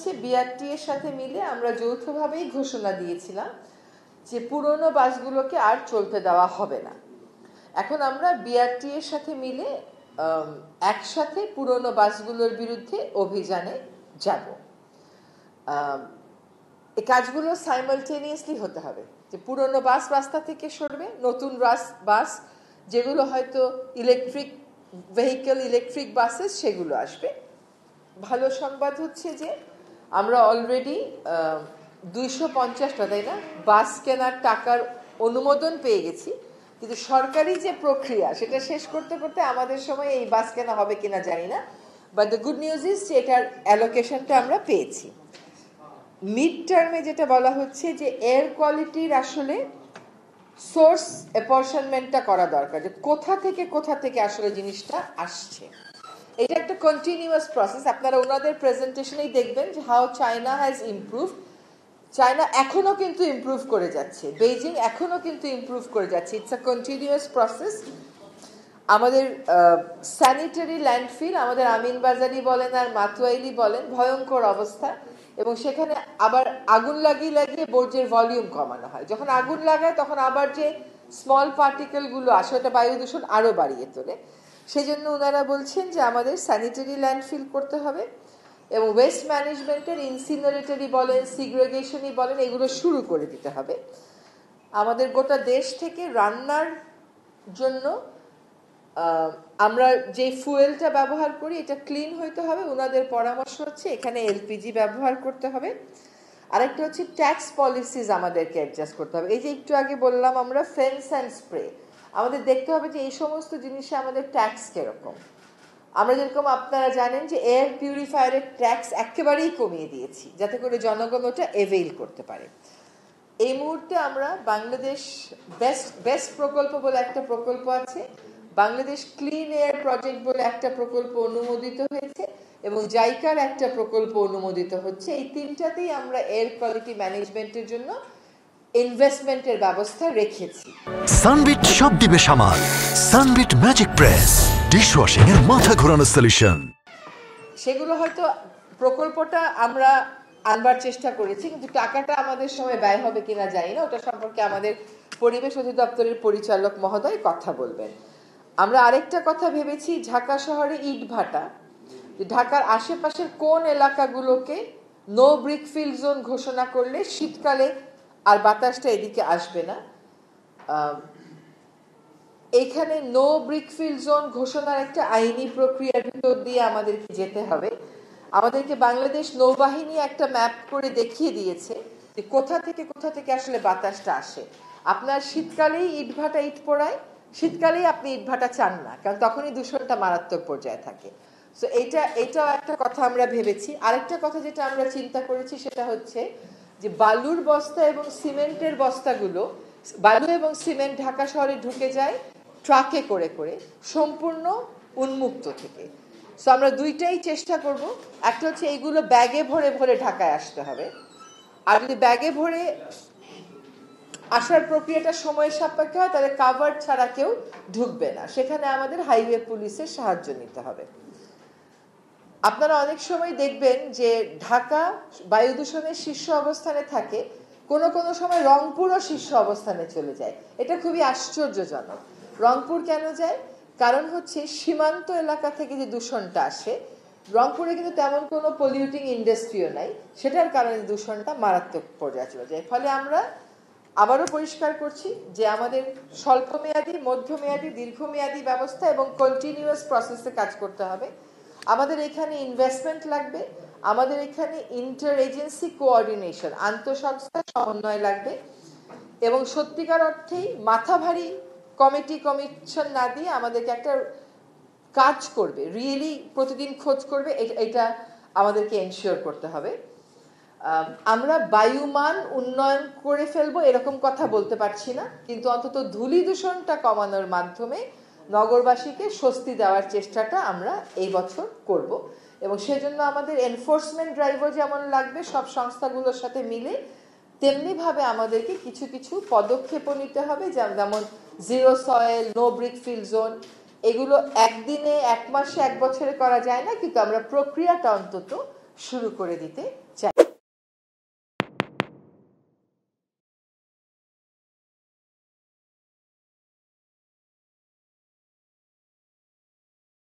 হচ্ছে বিআরটি এর সাথে মিলে আমরা যৌথভাবেই ঘোষণা দিয়েছিলাম যে পুরনো বাসগুলোকে আর চলতে দেওয়া হবে না। এখন আমরা বিআরটি এর সাথে মিলে একসাথে পুরনো বাসগুলোর বিরুদ্ধে অভিযানে যাব। এই কাজগুলো সাইমালটেনিয়াসলি হতে হবে, যে পুরনো বাস রাস্তা থেকে সরবে, নতুন বাস যেগুলো হয়তো ইলেকট্রিক ভেহিকেল, ইলেকট্রিক বাসেস, সেগুলো আসবে। ভালো সংবাদ হচ্ছে যে আমরা অলরেডি 250টা, তাই না, বাস কেনার টাকার অনুমোদন পেয়ে গেছি, কিন্তু সরকারি যে প্রক্রিয়া সেটা শেষ করতে করতে আমাদের সময় এই বাস কেনা হবে কিনা জানি না। But the good news is যে এটার অ্যালোকেশনটা আমরা পেয়েছি। মিড টার্মে যেটা বলা হচ্ছে যে এয়ার কোয়ালিটির আসলে সোর্স অ্যাপরশনমেন্টটা করা দরকার, যে কোথা থেকে আসলে জিনিসটা আসছে। এটা একটা কন্টিনিউয়াস প্রসেস। আপনারা ওনাদের প্রেজেন্টেশনেই দেখবেন যে how China has improve. China এখনো কিন্তু ইমপ্রুভ করে যাচ্ছে, বেইজিং এখনো কিন্তু ইমপ্রুভ করে যাচ্ছে। It's a continuous process. আমাদের স্যানিটারি ল্যান্ডফিল, আমাদের আমিনবাজারি বলেন আর মাতুয়াইলি বলেন, ভয়ঙ্কর অবস্থা, এবং সেখানে আবার আগুন লাগিয়ে বর্জ্যের ভলিউম কমানো হয়। যখন আগুন লাগায় তখন আবার যে স্মল পার্টিকেলগুলো আসে ওটা বায়ু দূষণ আরও বাড়িয়ে তোলে। সেই জন্য ওনারা বলছেন যে আমাদের স্যানিটারি ল্যান্ডফিল করতে হবে, এবং ওয়েস্ট ম্যানেজমেন্টের ইনসিনারেটরি বলেন, সিগ্রেগেশনই বলেন, এগুলো শুরু করে দিতে হবে। আমাদের গোটা দেশ থেকে রান্নার জন্য আমরা যে ফুয়েলটা ব্যবহার করি এটা ক্লিন হইতে হবে। ওনাদের পরামর্শ হচ্ছে এখানে এলপিজি ব্যবহার করতে হবে। আরেকটা হচ্ছে ট্যাক্স পলিসিস আমাদেরকে অ্যাডজাস্ট করতে হবে। এই যে একটু আগে বললাম আমরা ফেন্স অ্যান্ড স্প্রে, আমাদের দেখতে হবে যে এই সমস্ত জিনিসে আমাদের ট্যাক্স কিরকম। আমরা যেরকম আপনারা জানেন যে এয়ার পিউরিফায়ারের ট্যাক্স একেবারেই কমিয়ে দিয়েছি, যাতে করে জনগণ ওটা এভেইল করতে পারে। এই মুহূর্তে আমরা বাংলাদেশ বেস্ট প্রকল্প বলে একটা প্রকল্প আছে, বাংলাদেশ ক্লিন এয়ার প্রজেক্ট বলে একটা প্রকল্প অনুমোদিত হয়েছে, এবং জাইকার একটা প্রকল্প অনুমোদিত হচ্ছে। এই তিনটাতেই আমরা এয়ার কোয়ালিটি ম্যানেজমেন্টের জন্য ইনভেস্টমেন্টের ব্যবস্থা রেখেছি। সানবিট সব দিবে সামাল। সানবিট ম্যাজিক প্রেস ডিশওয়াশিং এর মাথা ঘোরানো সলিউশন। সেগুলো হয়তো প্রকল্পটা আমরা আনবার চেষ্টা করেছি, কিন্তু টাকাটা আমাদের সময় ব্যয় হবে কিনা জানি না। ওটা সম্পর্কে আমাদের পরিবেশ অধিদপ্তরের পরিচালক মহোদয় কথা বলবেন। আমরা আরেকটা কথা ভেবেছি, ঢাকা শহরে ইটভাটা, ঢাকার আশেপাশের কোন এলাকাগুলোকে নো ব্রিকফিল্ড জোন ঘোষণা করলে শীতকালে আর বাতাসটা এদিকে আসবে না। এখানে নো ব্রিকফিল্ড জোন ঘোষণার একটা আইনি প্রক্রিয়ার ভিতর দিয়ে আমাদেরকে যেতে হবে। আমাদেরকে বাংলাদেশ নৌবাহিনী একটা ম্যাপ করে দেখিয়ে দিয়েছে যে কোথা থেকে আসলে বাতাসটা আসে। আপনার শীতকালেই ইটভাটা ইট পোড়ায়, শীতকালেই আপনি ইটভাটা চান না, কারণ তখনই দূষণটা মারাত্মক পর্যায়ে থাকে। সো এটাও একটা কথা আমরা ভেবেছি। আরেকটা কথা যেটা আমরা চিন্তা করেছি সেটা হচ্ছে যে বালুর বস্তা এবং সিমেন্টের বস্তাগুলো, বালু এবং সিমেন্ট ঢাকা শহরে ঢুকে যায় ট্রাকে করে করে, সম্পূর্ণ উন্মুক্ত থেকে। সো আমরা দুইটাই চেষ্টা করব। একটা হচ্ছে এইগুলো ব্যাগে ভরে ভরে ঢাকায় আসতে হবে, আর যদি ব্যাগে ভরে আসার প্রক্রিয়াটা সময় সাপেক্ষ হয় তাহলে কাভার ছাড়া কেউ ঢুকবে না, সেখানে আমাদের হাইওয়ে পুলিশের সাহায্য নিতে হবে। আপনারা অনেক সময় দেখবেন যে ঢাকা বায়ু দূষণের শীর্ষ অবস্থানে থাকে, কোনো কোনো সময় রংপুরও শীর্ষ অবস্থানে চলে যায়। এটা খুবই আশ্চর্যজনক। রংপুর কেন যায়? কারণ হচ্ছে সীমান্ত এলাকা থেকে যে দূষণটা আসে, রংপুরে কিন্তু তেমন কোনো পলিউটিং ইন্ডাস্ট্রিও নাই, সেটার কারণে দূষণটা মারাত্মক পর্যায়ে চলে যায়। ফলে আমরা আবারও পরিষ্কার করছি যে আমাদের স্বল্পমেয়াদী, মধ্যমেয়াদী, দীর্ঘমেয়াদী ব্যবস্থা এবং কন্টিনিউয়াস প্রসেসে কাজ করতে হবে। আমাদের এখানে ইনভেস্টমেন্ট লাগবে, আমাদের এখানে ইন্টার এজেন্সি কোঅর্ডিনেশন, আন্তঃসংস্থা সমন্বয় লাগবে, এবং সত্যিকার অর্থেই মাথা ভারী কমিশন না দিয়ে আমাদেরকে একটা কাজ করবে, রিয়েলি প্রতিদিন খোঁজ করবে, এটা আমাদেরকে এনশিওর করতে হবে। আমরা বায়ুমান উন্নয়ন করে ফেলবো এরকম কথা বলতে পারছি না, কিন্তু অন্তত ধূলি দূষণটা কমানোর মাধ্যমে নগরবাসীকে স্বস্তি দেওয়ার চেষ্টাটা আমরা এই বছর করব, এবং সেজন্য আমাদের এনফোর্সমেন্ট ড্রাইভও যেমন লাগবে সব সংস্থাগুলোর সাথে মিলে, তেমনিভাবে আমাদেরকে কিছু কিছু পদক্ষেপও নিতে হবে, যেমন zero soil, no brickfield zone. এগুলো একদিনে, এক মাসে, এক বছরে করা যায় না, কিন্তু আমরা প্রক্রিয়াটা অন্তত শুরু করে দিতে চাই।